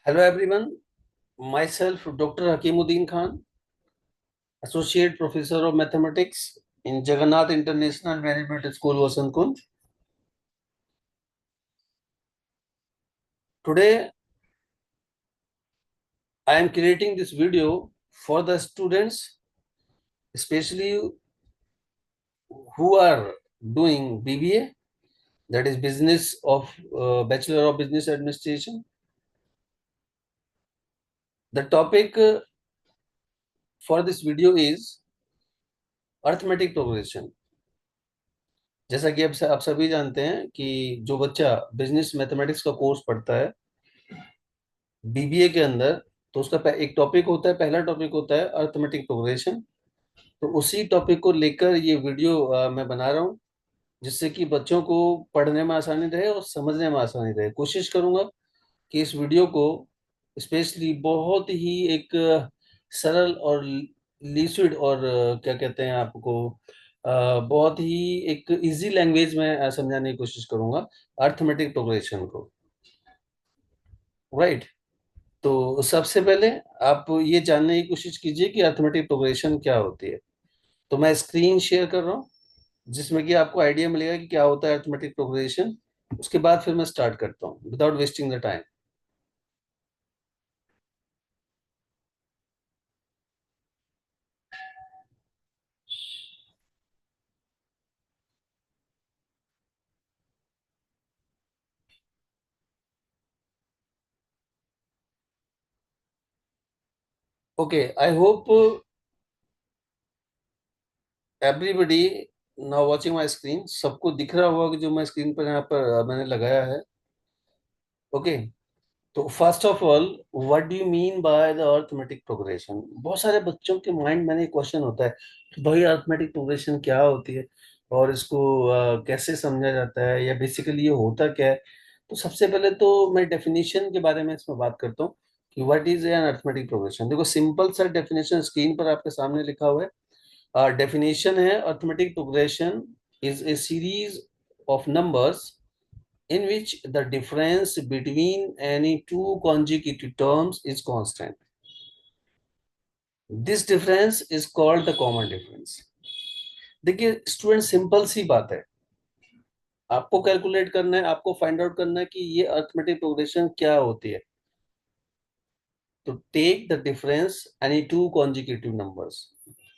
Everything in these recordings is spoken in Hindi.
Hello everyone, myself Dr. Hakimuddin Khan, Associate Professor of Mathematics in Jagannath International Management School, Vasant Kunj. Today I am creating this video for the students, especially who are doing BBA, that is Business of Bachelor of Business Administration. The topic for this video is arithmetic progression. जैसा कि आप सभी जानते हैं कि जो बच्चा बिजनेस मैथमेटिक्स का कोर्स पढ़ता है बीबीए के अंदर, तो उसका एक टॉपिक होता है, पहला टॉपिक होता है अरिथमेटिक प्रोग्रेशन। तो उसी टॉपिक को लेकर ये वीडियो मैं बना रहा हूँ, जिससे कि बच्चों को पढ़ने में आसानी रहे और समझने में आसानी रहे। कोशिश करूंगा कि इस वीडियो को स्पेशली बहुत ही एक सरल और लिक्विड और क्या कहते हैं आपको बहुत ही एक इजी लैंग्वेज में समझाने की कोशिश करूंगा अरिथमेटिक प्रोग्रेशन को। राइट। तो सबसे पहले आप ये जानने की कोशिश कीजिए कि अरिथमेटिक प्रोग्रेशन क्या होती है। तो मैं स्क्रीन शेयर कर रहा हूँ, जिसमें कि आपको आइडिया मिलेगा कि क्या होता है अरिथमेटिक प्रोग्रेशन। उसके बाद फिर मैं स्टार्ट करता हूँ without wasting the time. Okay, I hope everybody now watching my screen. सबको दिख रहा होगा कि जो मैं स्क्रीन पर यहाँ पर मैंने लगाया है। ओके। तो first of all, what do you mean by the arithmetic progression? बहुत सारे बच्चों के माइंड में एक क्वेश्चन होता है कि भाई अरिथमेटिक प्रोग्रेशन क्या होती है और इसको कैसे समझा जाता है, या बेसिकली ये होता क्या है। तो सबसे पहले तो मैं डेफिनेशन के बारे में इसमें बात करता हूँ कि what is an arithmetic progression. देखो, सिंपल सा डेफिनेशन स्क्रीन पर आपके सामने लिखा हुआ है। डेफिनेशन है, arithmetic progression is a series of numbers in which the difference between any two consecutive terms is constant. This difference is called the common difference. देखिए स्टूडेंट, सिंपल सी बात है, आपको कैलकुलेट करना है, आपको फाइंड आउट करना है कि ये अरिथमेटिक प्रोग्रेशन क्या होती है। तो take the difference any two consecutive numbers,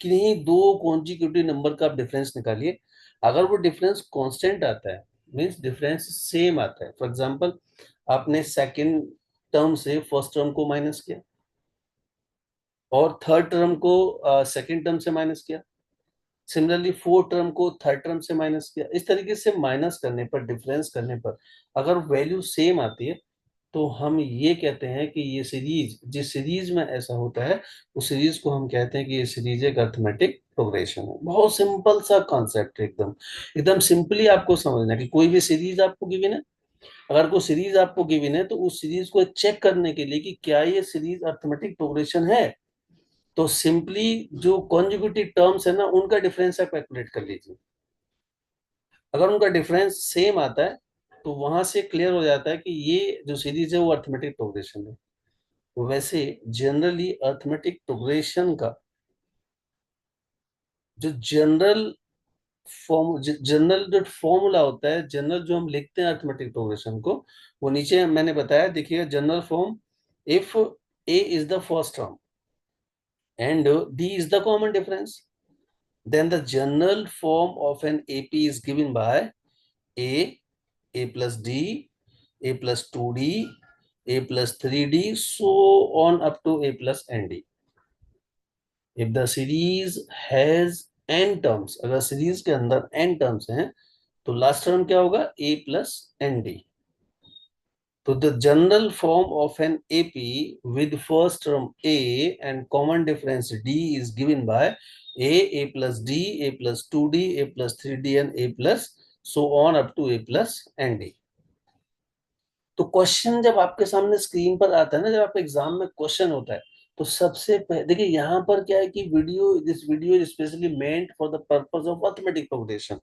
किन्हीं दो कॉन्जिक्यूटिव नंबर का आप डिफरेंस निकालिए। अगर वो डिफरेंस कांस्टेंट आता है, मींस डिफरेंस सेम आता है। फॉर एग्जांपल, आपने सेकंड टर्म से फर्स्ट टर्म को माइनस किया और थर्ड टर्म को सेकंड टर्म से माइनस किया, सिमिलरली फोर्थ टर्म को थर्ड टर्म से माइनस किया। इस तरीके से माइनस करने पर, डिफरेंस करने पर अगर वैल्यू सेम आती है, तो हम ये कहते हैं कि ये सीरीज, जिस सीरीज में ऐसा होता है उस सीरीज को हम कहते हैं कि ये सीरीज एक अरिथमेटिक प्रोग्रेशन है। बहुत सिंपल सा कॉन्सेप्ट है, एकदम एकदम सिंपली आपको समझना है कि कोई भी सीरीज आपको गिवन है, अगर कोई सीरीज आपको गिवन है तो उस सीरीज को चेक करने के लिए कि क्या ये सीरीज अरिथमेटिक प्रोग्रेशन है, तो सिंपली जो कॉन्जिक्यूटिव टर्म्स है ना, उनका डिफरेंस आप कैलकुलेट कर लीजिए। अगर उनका डिफरेंस सेम आता है तो वहां से क्लियर हो जाता है कि ये जो सीरीज है वो अरिथमेटिक प्रोग्रेशन है। तो वैसे जनरली अरिथमेटिक प्रोग्रेशन का जो जनरल जो फॉर्मूला होता है, जनरल जो हम लिखते हैं अरिथमेटिक प्रोग्रेशन को, वो नीचे मैंने बताया, देखिए general form. If A is the first term and d is the common difference, then the general form of an AP is given by a, a plus d, a plus 2d, a plus 3d, so on up to a plus nd. If the series has n terms, अगर सीरीज के अंदर n terms हैं, तो लास्ट टर्म क्या होगा? a plus nd. So the general form of an AP with first term A and common difference D is given by A plus D, A plus 2D, A plus 3D and A plus so on up to A plus ND. तो क्वेश्चन जब आपके सामने स्क्रीन पर आता है ना, जब आपके एग्जाम में क्वेश्चन होता है, तो सबसे पहले देखिए यहाँ पर क्या है कि this video is specially meant for the purpose of arithmetic progression.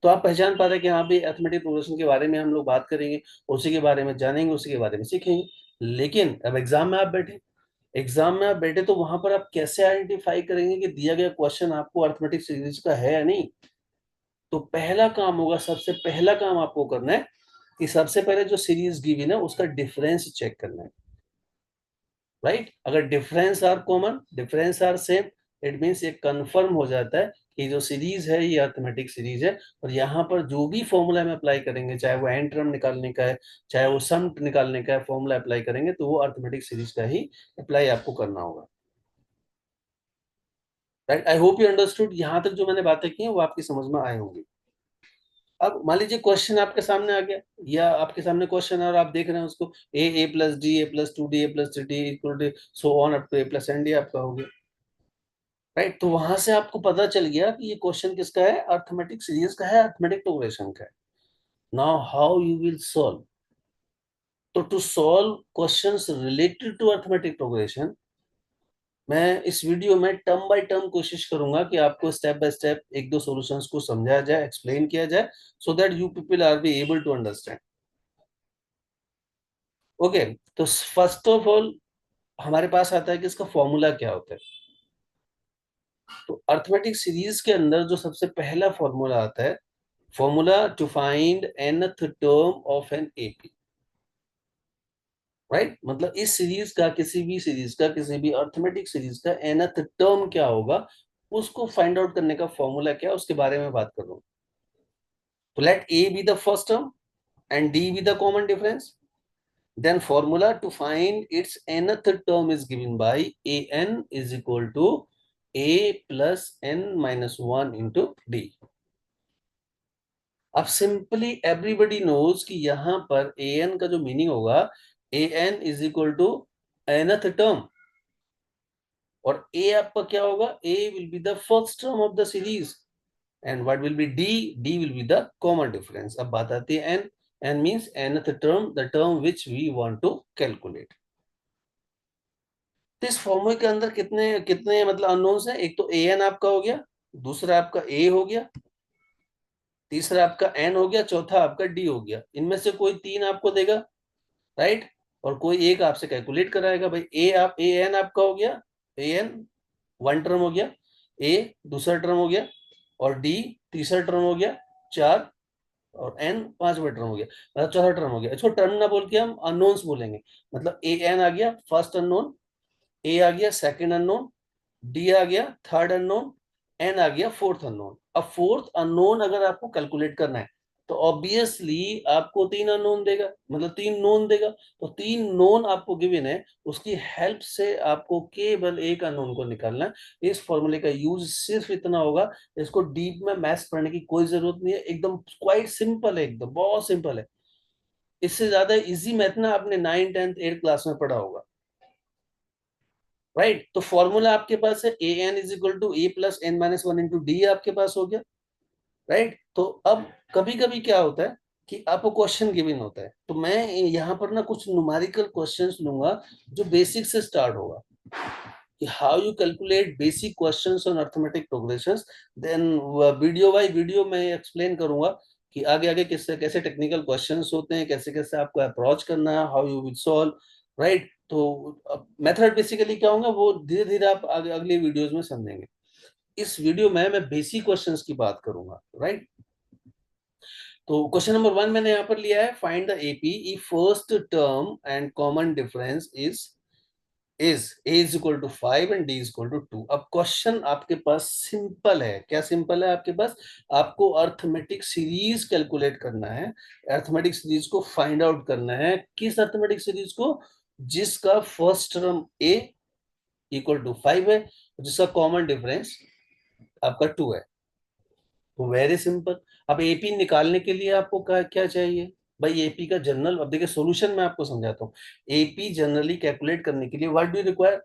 तो आप पहचान पा रहे हैं कि हाँ भी अरिथमेटिक प्रोग्रेशन के बारे में हम लोग बात करेंगे, उसी के बारे में जानेंगे, उसी के बारे में सीखेंगे। लेकिन अब एग्जाम में आप बैठे तो वहां पर आप कैसे आइडेंटिफाई करेंगे कि दिया गया क्वेश्चन आपको अर्थमेटिक सीरीज का है या नहीं? तो पहला काम होगा, सबसे पहला काम आपको करना है कि सबसे पहले जो सीरीज गिवन है उसका डिफरेंस चेक करना है, राइट? अगर difference are common, difference are same, it means ये कंफर्म हो जाता है कि जो सीरीज है ये अर्थमेटिक सीरीज है। और यहाँ पर जो भी फॉर्मूला में अप्लाई करेंगे, चाहे वो एन टर्म निकालने का है, चाहे वो सम निकालने का है, फॉर्मूला अप्लाई करेंगे तो वो अर्थमेटिक सीरीज का ही अप्लाई आपको करना होगा, right? I hope you understood. यहाँ तक जो मैंने बातें की हैं वो आपकी समझ में आए होंगी। अब मान लीजिए क्वेश्चन आपके सामने आ गया, या आपके सामने क्वेश्चन है और आप देख रहे हैं उसको, a plus d, a plus two d, a plus three d equal to so on up to a plus n d आपका हो गया, राइट? तो वहां से आपको पता चल गया कि ये क्वेश्चन किसका है, अर्थमेटिक सीरीज का है, अर्थमेटिक प्रोग्रेशन का है। Now how you will solve? तो to solve questions related to arithmetic progression, मैं इस वीडियो में टर्म बाय टर्म कोशिश करूंगा कि आपको स्टेप बाय स्टेप एक दो सॉल्यूशंस को समझाया जाए, एक्सप्लेन किया जाए, so that you people are be able to understand. Okay, तो फर्स्ट ऑफ ऑल हमारे पास आता है कि इसका फॉर्मूला क्या होता है। तो अर्थमेटिक सीरीज के अंदर जो सबसे पहला फॉर्मूला आता है, formula to find nth term of an AP, right? मतलब इस सीरीज का, किसी भी सीरीज का, किसी भी अर्थमेटिक सीरीज का nth टर्म क्या होगा, उसको फाइंड आउट करने का फॉर्मूला क्या है, उसके बारे में बात कर रहा हूं। तो let A be the first term and D be the common difference, then formula to find its nth term is given by an is equal to a plus n minus 1 into d। अब सिंपली एवरीबडी नोज कि यहां पर an का जो मीनिंग होगा, an is equal to nth term, और a आपका क्या होगा, a will be the first term of the series, and what will be d, d will be the common difference। अब बात आती है n, n means nth term, the term which we want to calculate। तो इस फॉर्मूले के अंदर कितने कितने मतलब अननोन्स हैं, एक तो ए एन आपका हो गया, दूसरा आपका ए हो गया, तीसरा आपका एन हो गया, चौथा आपका डी हो गया। इनमें से कोई तीन आपको देगा, राइट? और कोई एक आपसे कैलकुलेट कराएगा। भाई ए आप ए एन आपका हो गया, ए एन वन टर्म हो गया, ए दूसरा टर्म हो गया, और डी तीसरा टर्म हो गया, चार, और एन पांचवा टर्म हो गया, मतलब चौथा टर्म हो गया। इसको टर्म ना बोल के हम अननोन्स बोलेंगे। मतलब ए एन आ गया फर्स्ट अननोन, ए आ गया सेकंड अननोन, डी आ गया थर्ड अननोन, एन आ गया फोर्थ अननोन। अब फोर्थ अननोन अगर आपको कैलकुलेट करना है तो ऑब्वियसली आपको तीन अननोन देगा, मतलब तीन नोन देगा। तो तीन नोन आपको गिवन है, उसकी हेल्प से आपको केवल एक अननोन को निकालना है। इस फॉर्मूले का यूज सिर्फ इतना होगा, इसको डीप में मैथ्स पढ़ने की कोई जरूरत नहीं है, एकदम क्वाइट सिंपल है, एकदम बहुत सिंपल है। इससे ज्यादा इजी मैथ ना आपने 9 10 8 क्लास में पढ़ा होगा, राइट? तो फॉर्मूला आपके पास है a n is equal to a plus n minus one into d, आपके पास हो गया, राइट? तो अब कभी कभी क्या होता है कि आपको क्वेश्चन गिवन होता है, तो मैं यहाँ पर ना कुछ न्यूमेरिकल क्वेश्चंस लूंगा जो बेसिक से स्टार्ट होगा, कि how you calculate basic questions on arithmetic progressions. Then video by video मैं एक्सप्लेन करूंगा कि आगे आगे किससे कैसे टेक्निकल क्वेश्चंस होते हैं, कैसे कैसे आपको अप्रोच करना है, how you will solve, right? तो मेथड बेसिकली क्या होगा वो धीरे धीरे आप आगे अगले वीडियोस में समझेंगे। इस वीडियो में मैं बेसिक क्वेश्चंस की बात करूंगा, राइट? तो क्वेश्चन नंबर वन मैंने यहाँ पर लिया है, find the AP if first term and common difference is a is equal to 5 and d is equal to 2। अब क्वेश्चन आपके पास सिंपल है। क्या सिंपल है आपके पास? आपको अर्थमेटिक सीरीज कैलकुलेट करना है, अर्थमेटिक सीरीज को फाइंड आउट करना है। किस अर्थमेटिक सीरीज को? जिसका first term a equal to 5 है, जिसका कॉमन डिफरेंस आपका 2 है। तो वेरी सिंपल। अब एपी निकालने के लिए आपको क्या क्या चाहिए? भाई एपी का जनरल, अब देखिए सोल्यूशन मैं आपको समझाता हूँ। एपी जनरली कैलकुलेट करने के लिए what do require?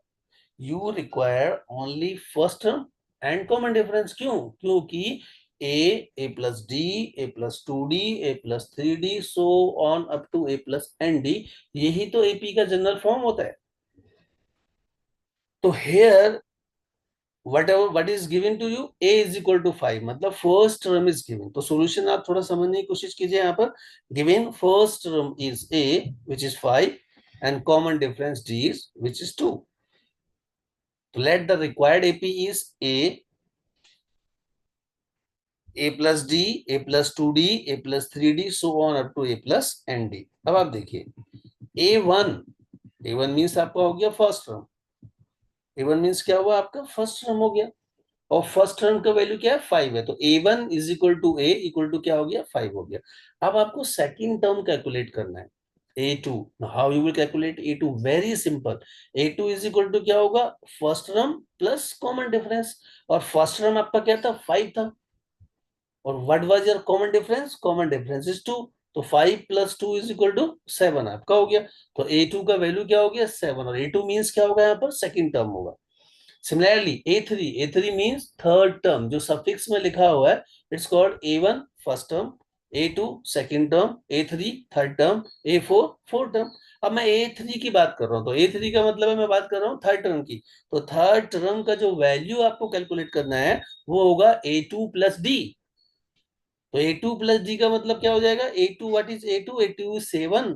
You require only first term and common difference. क्यों? क्योंकि a plus d, a plus two d, a plus three d, so on up to a plus n d, यही तो एपी का जनरल फॉर्म होता है। तो here whatever what is given to you, a is equal to 5, मतलब फर्स्ट टर्म इज गिवन। तो सॉल्यूशन आप थोड़ा समझने की कोशिश कीजिए। यहाँ पर given first term is a which is 5 and common difference d is which is 2. So let the required AP is a plus d, a plus 2d, a plus 3d, so on up to a plus nd. अब आप देखिए a1, a1 मीन्स आपका हो गया फर्स्ट टर्म, a1 मीन्स क्या हुआ आपका फर्स्ट टर्म हो गया, और फर्स्ट टर्म का वैल्यू क्या है 5 है, तो a1 is equal to a equal to क्या हो गया 5 हो गया। अब आपको सेकंड टर्म कैलकुलेट करना है a2। How you will calculate a2? Very simple, a2 is equal to क्या होगा first term plus common difference, और फर्स्ट टर्म आपका क्या था 5 था, और what was your common difference? Common difference is 2, तो 5 प्लस 2 इज इक्वल टू 7 आपका हो गया। तो a2 का वैल्यू क्या हो गया 7, और a2 मींस क्या होगा यहाँ पर सेकंड टर्म होगा। Similarly a3 means third term, जो सफिक्स में लिखा हुआ है it's called a1 first term, a2 second term, a3 third term, a4 fourth term. अब मैं a3 की बात कर रहा हूं, तो a3 का मतलब है मैं बात कर रहा हूं थर्ड टर्म की, तो थर्ड टर्म का जो वैल्यू आपको कैलकुलेट करना है वो होगा a2 प्लस डी। तो a2 प्लस डी का मतलब क्या हो जाएगा a2, what is a2? a2 is 7,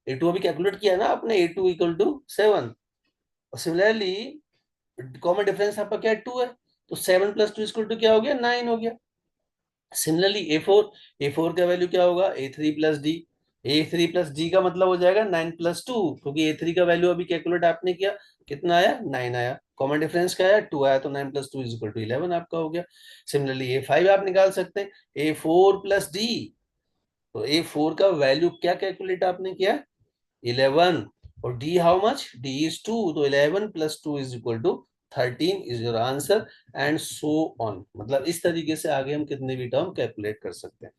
a2 अभी कैलकुलेट किया ना आपने, a2 equal to 7। Similarly common difference आपका क्या है 2 है, तो 7 प्लस 2 इक्वल टू क्या हो गया 9 हो गया। सिमिलरली a4, a4 का वैल्यू क्या होगा a3 plus D, a3 plus D का मतलब हो जाएगा 9 प्लस 2, क्योंकि a3 का वैल्यू अभी कैलकुलेट आपने किया कितना आया 9 आया, कॉमन डिफरेंस क्या आया 2 आया, तो 9 प्लस 2 इज इक्वल टू 11 आपका हो गया। सिमिलरली a5 आप निकाल सकते हैं a4 प्लस डी, तो a4 का वैल्यू क्या कैलकुलेट आपने किया 11, और d how much, d is 2, तो 11 plus 2 is equal to 13 is your answer, and so on. मतलब इस तरीके से आगे हम कितने भी टर्म कैलकुलेट कर सकते हैं।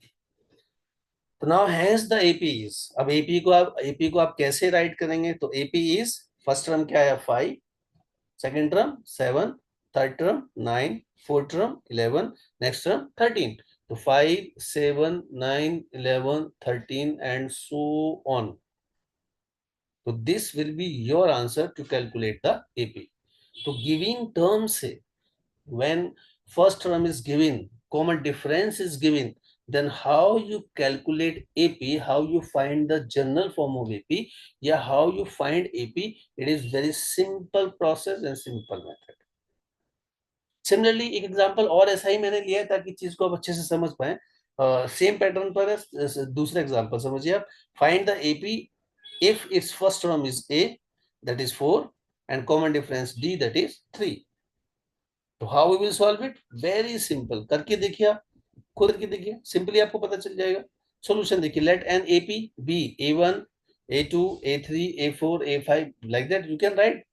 तो now has the AP is, अब एपी को आप कैसे राइट करेंगे, तो एपी इज फर्स्ट टर्म क्या है 5, second term 7, third term 9, fourth term 11, next term 13, तो 5 7 9 11 13 एंड सो ऑन। तो this will be your answer to calculate the AP. तो गिविंग टर्म से, when first term is given, common difference is given, then how you calculate AP, how you find the general form of AP, yeah, how you find AP, it is very simple process and simple method. Similarly एक एग्जांपल और ऐसा ही मैंने लिया है ताकि चीज को आप अच्छे से समझ पाए, सेम पैटर्न पर है, दूसरा एग्जांपल समझिए आप। Find the AP if its first term is a, that is 4, and common difference d, that is 3. तो how we will solve it? Very simple, करके देखिए आप, खुद करके देखिए, सिंपली आपको पता चल जाएगा। सॉल्यूशन देखिए, let an AP be a1 a2 a3 a4 a5, like that you can write.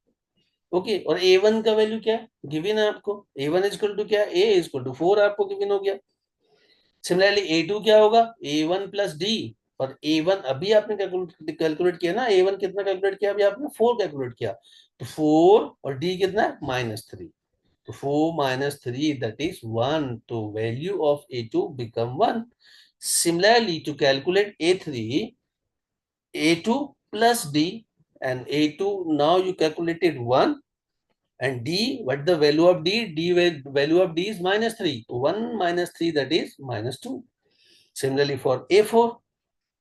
Okay, और a1 का वैल्यू क्या है गिवन है आपको, a1 इज इक्वल टू क्या है a इज इक्वल टू 4 आपको गिवन हो गया। सिमिलरली a2 क्या होगा a1 प्लस डी, और a1 अभी आपने कैलकुलेट किया ना, a1 कितना कैलकुलेट किया अभी आपने 4 कैलकुलेट किया, तो 4 और d कितना है -3, तो 4 minus 3 that is 1, so value of a2 become 1. Similarly to calculate a3, a2 plus d, and a2 now you calculated 1, and d, what the value of d, value of d is -3, so 1 minus 3 that is -2. Similarly for a4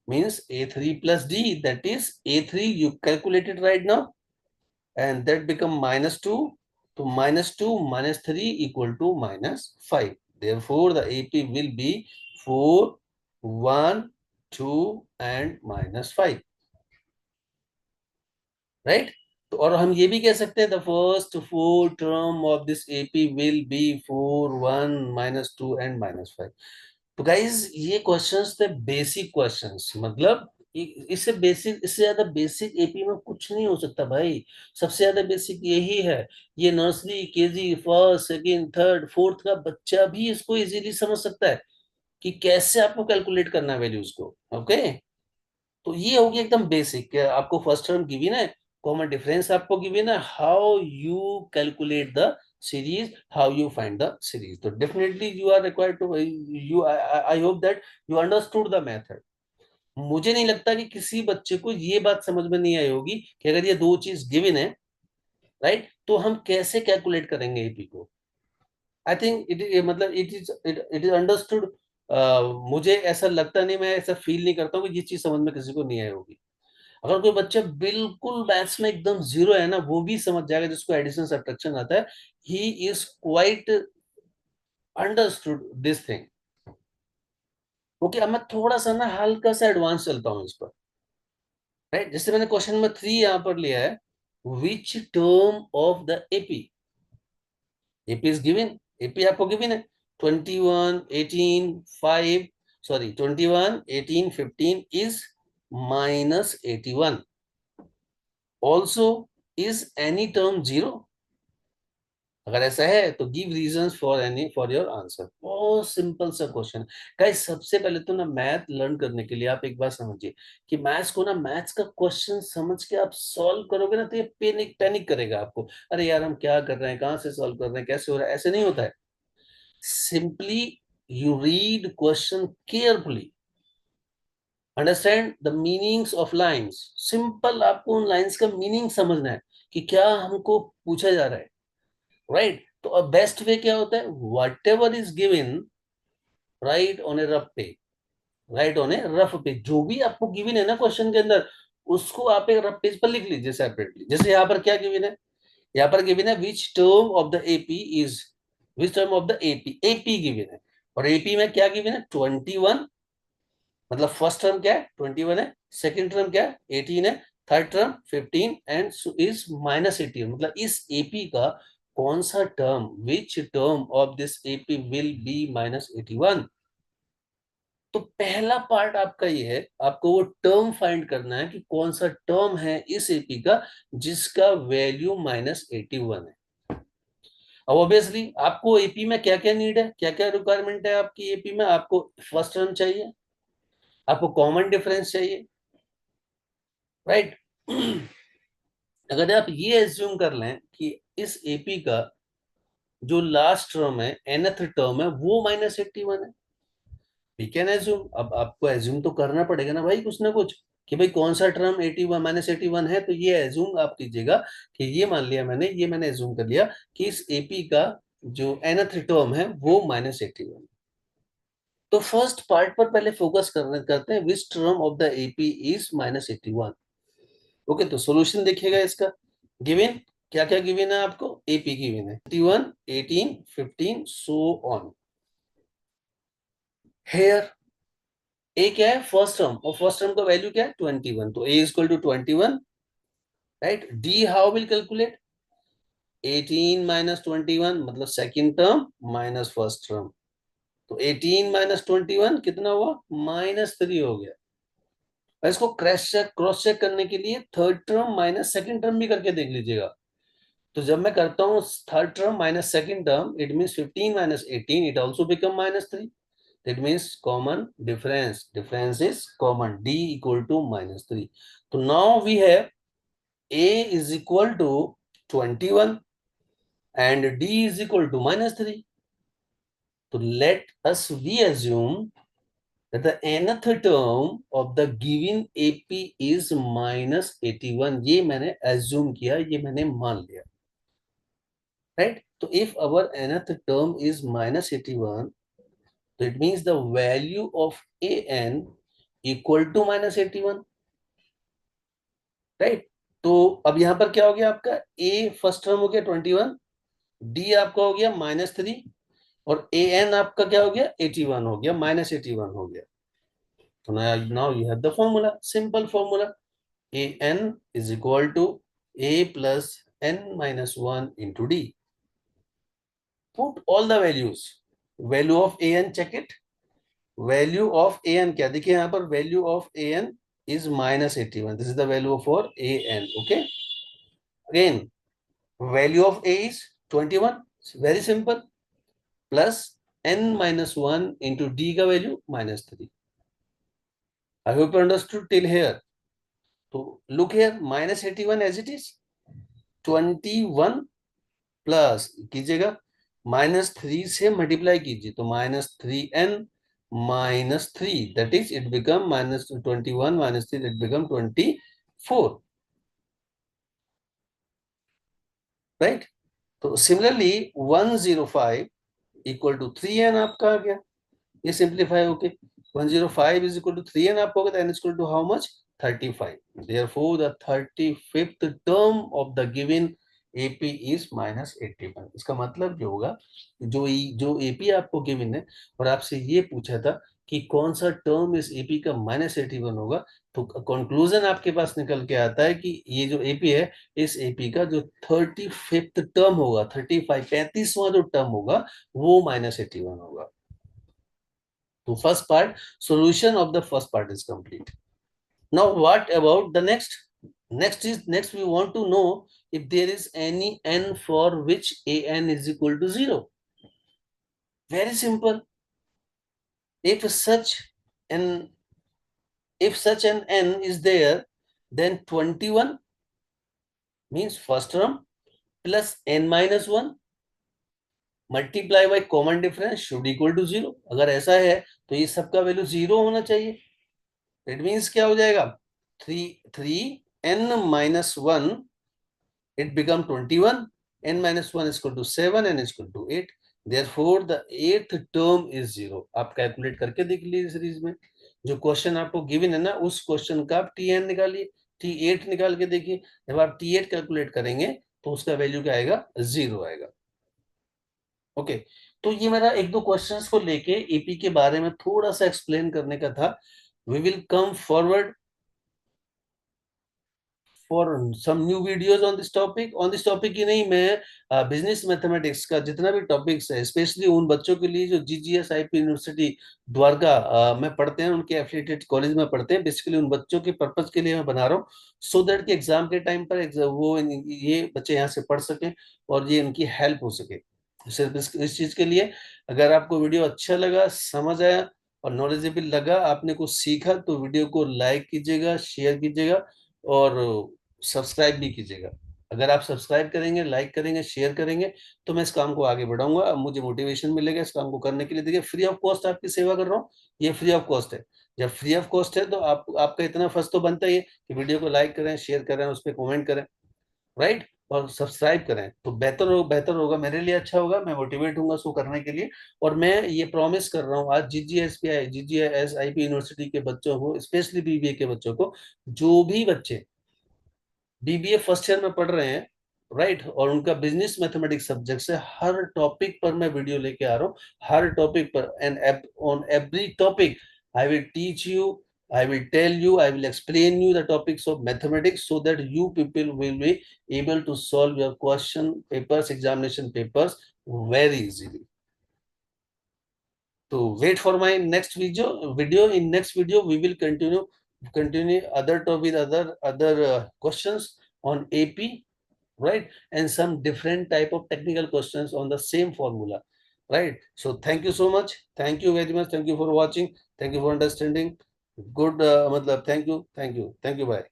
means a3 plus d, that is a3 you calculated right now, and that become -2, to -2 minus 3 equal to -5. Therefore the AP will be 4 1 2 and -5, right? तो और हम ये भी कह सकते हैं the first four term of this AP will be 4 1 -2 and -5. तो गाइज ये क्वेश्चंस थे बेसिक क्वेश्चंस, मतलब इससे बेसिक, इससे ज्यादा बेसिक एपी में कुछ नहीं हो सकता भाई, सबसे ज्यादा बेसिक यही है। ये nursery KG first second third fourth का बच्चा भी इसको इजीली समझ सकता है कि कैसे आपको कैलकुलेट करना है वैल्यूज को। ओके, तो ये होगी एकदम बेसिक, आपको फर्स्ट टर्म गिवन है, कॉमन डिफरेंस आपको गिवन है, how you calculate the series, how you find the series. तो definitely you are required to, you I hope that you understood the method. मुझे नहीं लगता कि किसी बच्चे को ये बात समझ में नहीं आई होगी कि अगर ये दो चीज गिवन है, राइट, तो हम कैसे कैलकुलेट करेंगे एपी को। आई थिंक इट मतलब इट इज अंडरस्टूड। मुझे ऐसा लगता नहीं, मैं ऐसा फील नहीं करता हूँ कि ये चीज समझ में किसी को नहीं आई होगी। अगर कोई बच्चा बिल्कुल मैथ्स में एकदम जीरो है ना, वो भी समझ जाएगा, जिसको एडिशन सब्ट्रैक्शन आता है, he is quite understood this thing. Okay, अब मैं थोड़ा सा ना हल्का सा एडवांस चलता हूँ इस पर, राइट। जैसे मैंने क्वेश्चन नंबर 3 यहाँ पर लिया है, which term of the AP, AP is given, AP आपको गिवन है 21 18 5, sorry 21 18 15 is -81, also is any term zero. अगर ऐसा है तो give reasons for any for your answer. बहुत सिंपल सा क्वेश्चन। गाइस सबसे पहले तो ना मैथ लर्न करने के लिए आप एक बात समझिए कि मैथ्स को ना, मैथ्स का क्वेश्चन समझ के आप सॉल्व करोगे ना, तो ये पैनिक पैनिक करेगा आपको, अरे यार हम क्या कर रहे हैं, कहाँ से सॉल्व कर रहे हैं, कैसे हो रहा है, ऐसे नहीं होता है। Simply you read question carefully, understand the meanings of lines. Simple आपको उन लाइंस का मीनिंग समझना है कि क्या हमको पूछा जा रहा है, राइट। तो अ बेस्ट वे क्या होता है, what ever is given right on A rough page, right on A rough page, जो भी आपको गिवन है ना क्वेश्चन के अंदर, उसको आप एक रफ पेज पर लिख लीजिए सेपरेटली। जैसे यहाँ पर क्या गिवन है, यहाँ पर गिवन है which term of the AP is, which term of the AP, AP given है, और एपी में क्या गिवन है 21, मतलब फर्स्ट टर्म क्या है 21 है, सेकंड टर्म क्या है 18 है, थर्ड टर्म 15 एंड इज -18, मतलब इस एपी का कौन सा term, which term of this AP will be -81। तो पहला पार्ट आपका ये है, आपको वो टर्म फाइंड करना है कि कौन सा टर्म है इस एपी का जिसका वैल्यू -81 है। अब ऑब्वियसली आपको एपी में क्या क्या नीड है, क्या क्या रिक्वायरमेंट है आपकी एपी में, आपको फर्स्ट टर्म चाहिए, आपको कॉमन डिफरेंस चाहिए, राइट। अगर आप ये एज्यूम कर लें कि इस एपी का जो लास्ट टर्म है, nth टर्म है, वो -81 है, वी कैन एज्यूम। अब आपको एज्यूम तो करना पड़ेगा ना भाई कुछ ना कुछ, कि भाई कौन सा टर्म 81 -81 है, तो ये एज्यूम आप कीजिएगा कि ये मान लिया मैंने, ये मैंने एज्यूम कर लिया कि इस एपी का जो nth टर्म है वो -81। तो फर्स्ट पार्ट पर पहले फोकस करते हैं, which term of the AP is -81। Okay, तो सॉल्यूशन देखिएगा इसका। गिवन क्या क्या गिवन है आपको, एपी गिवन है 21 18 15 सो ऑन। हेयर ए क्या है फर्स्ट टर्म, और फर्स्ट टर्म का वैल्यू क्या है 21, तो a is equal to 21, right. D how will calculate, 18 -21 मतलब second term minus first term, तो 18 -21 कितना हुआ -3 हो गया। और इसको क्रॉस चेक करने के लिए third term minus second term भी करके देख लीजिएगा। तो जब मैं करता हूँ third term minus second term, it means 15 -18, it also become -3, that means common difference is common, d equal to -3। so now we have a is equal to 21 and d is equal to -3, so let us we assume that the nth term of the given ap is -81। ये मैंने assume किया, ये मैंने मान लिया, right। so if our nth term is -81, so it means the value of an equal to -81, right. तो अब यहां पर क्या हो गया आपका, ए फर्स्ट टर्म हो गया 21, डी आपका हो गया -3, और ए एन आपका क्या हो गया 81 हो गया, -81 हो गया। तो now you have the formula, simple formula, a n is equal to a plus n-1 into d. Put all the values, value of a n check it, value of a n क्या, देखिए यहाँ पर value of a n is -81, this is the value for an, okay। Again value of a is 21, it's very simple, plus n-1 into d का value -3। I hope you understood till here। तो look here, -81 as it is, 21 plus कीजिएगा -3 से मल्टीप्लाई कीजिए, तो -3n -3, that is it become -21 -3, it become 24, right। तो सिमिलरली 105 इक्वल टू 3n आपका आ गया, ये सिंप्लीफाई होके 105 इज इक्वल टू 3n आपका होगा, तो n is equal to how much 35. Therefore, the 35th term of the given AP is -81. इसका मतलब क्या होगा, जो AP आपको गिवन है और आपसे ये पूछा था कि कौन सा टर्म इस AP का -81 होगा, तो कंक्लूजन आपके पास निकल के आता है कि ये जो AP है, इस AP का जो 35th टर्म होगा, 35वां जो टर्म होगा, वो -81 होगा. तो first part, solution of the first part is complete. Now what about the next? Next we want to know if there is any n for which an is equal to 0. Very simple. If an such an n is there, then 21 means first term plus n minus 1 multiply by common difference should equal to 0. अगर ऐसा है तो ये सबका वैल्यू 0 होना चाहिए. इट मीन्स क्या हो जाएगा, 3n minus 1, it become 21, n minus 1 is equal to 7, n is equal to 8. Therefore the eighth term is 0. आप कैलकुलेट करके देख लीजिए सीरीज में, जो क्वेश्चन आपको गिवन है ना, उस क्वेश्चन का आप tn निकालिए, t8 निकाल के देखिए. जब आप t8 कैलकुलेट करेंगे तो उसका वैल्यू क्या आएगा, 0 आएगा. ओके, तो ये मेरा एक दो क्वेश्चंस को लेके एपी के बारे में थोड़ा सा एक्सप्लेन करने का था. We will come forward for some new videos on this topic ही नहीं, मैं बिजनेस मैथमेटिक्स का जितना भी टॉपिक्स है, स्पेशली उन बच्चों के लिए जो जीजीएस आईपी यूनिवर्सिटी द्वारका में पढ़ते हैं, उनके एफिलिएटेड कॉलेज में पढ़ते हैं, बेसिकली उन बच्चों के पर्पज के लिए मैं बना रहा हूँ, सो दैट कि एग्जाम के टाइम पर वो ये बच्चे यहाँ से पढ़ सकें और ये इनकी हेल्प हो सके. सिर्फ इस चीज के लिए, अगर आपको वीडियो अच्छा लगा, समझ आया और नॉलेजेबल लगा, आपने कुछ सीखा, तो वीडियो को लाइक कीजिएगा, शेयर कीजिएगा और सब्सक्राइब भी कीजिएगा. अगर आप सब्सक्राइब करेंगे, लाइक करेंगे, शेयर करेंगे, तो मैं इस काम को आगे बढ़ाऊंगा. अब मुझे मोटिवेशन मिलेगा इस काम को करने के लिए. देखिए, फ्री ऑफ कॉस्ट आपकी सेवा कर रहा हूँ, ये फ्री ऑफ कॉस्ट है. जब फ्री ऑफ कॉस्ट है तो आपका इतना फर्ज तो बनता ही है कि वीडियो को लाइक करें, शेयर करें, उस पर कॉमेंट करें, राइट, और सब्सक्राइब करें. तो बेहतर होगा, मेरे लिए अच्छा होगा, मैं मोटिवेट होऊंगा उसको करने के लिए. और मैं ये प्रॉमिस कर रहा हूँ आज जीजीएस आईपी यूनिवर्सिटी के बच्चों को, स्पेशली बीबीए के बच्चों को, जो भी बच्चे बीबीए फर्स्ट ईयर में पढ़ रहे हैं, राइट, और उनका बिजनेस मैथमेटिक्स सब्जेक्ट से हर टॉपिक पर मैं वीडियो लेके आ रहा हूँ, हर टॉपिक पर, and on every topic I will teach you, I will tell you, I will explain you the topics of mathematics so that you people will be able to solve your question papers, examination papers very easily. So wait for my next video. In next video we will continue other topic, other questions on AP, right, and some different type of technical questions on the same formula, right. So thank you so much, thank you very much, thank you for watching, thank you for understanding. Good, matlab, thank you, bye.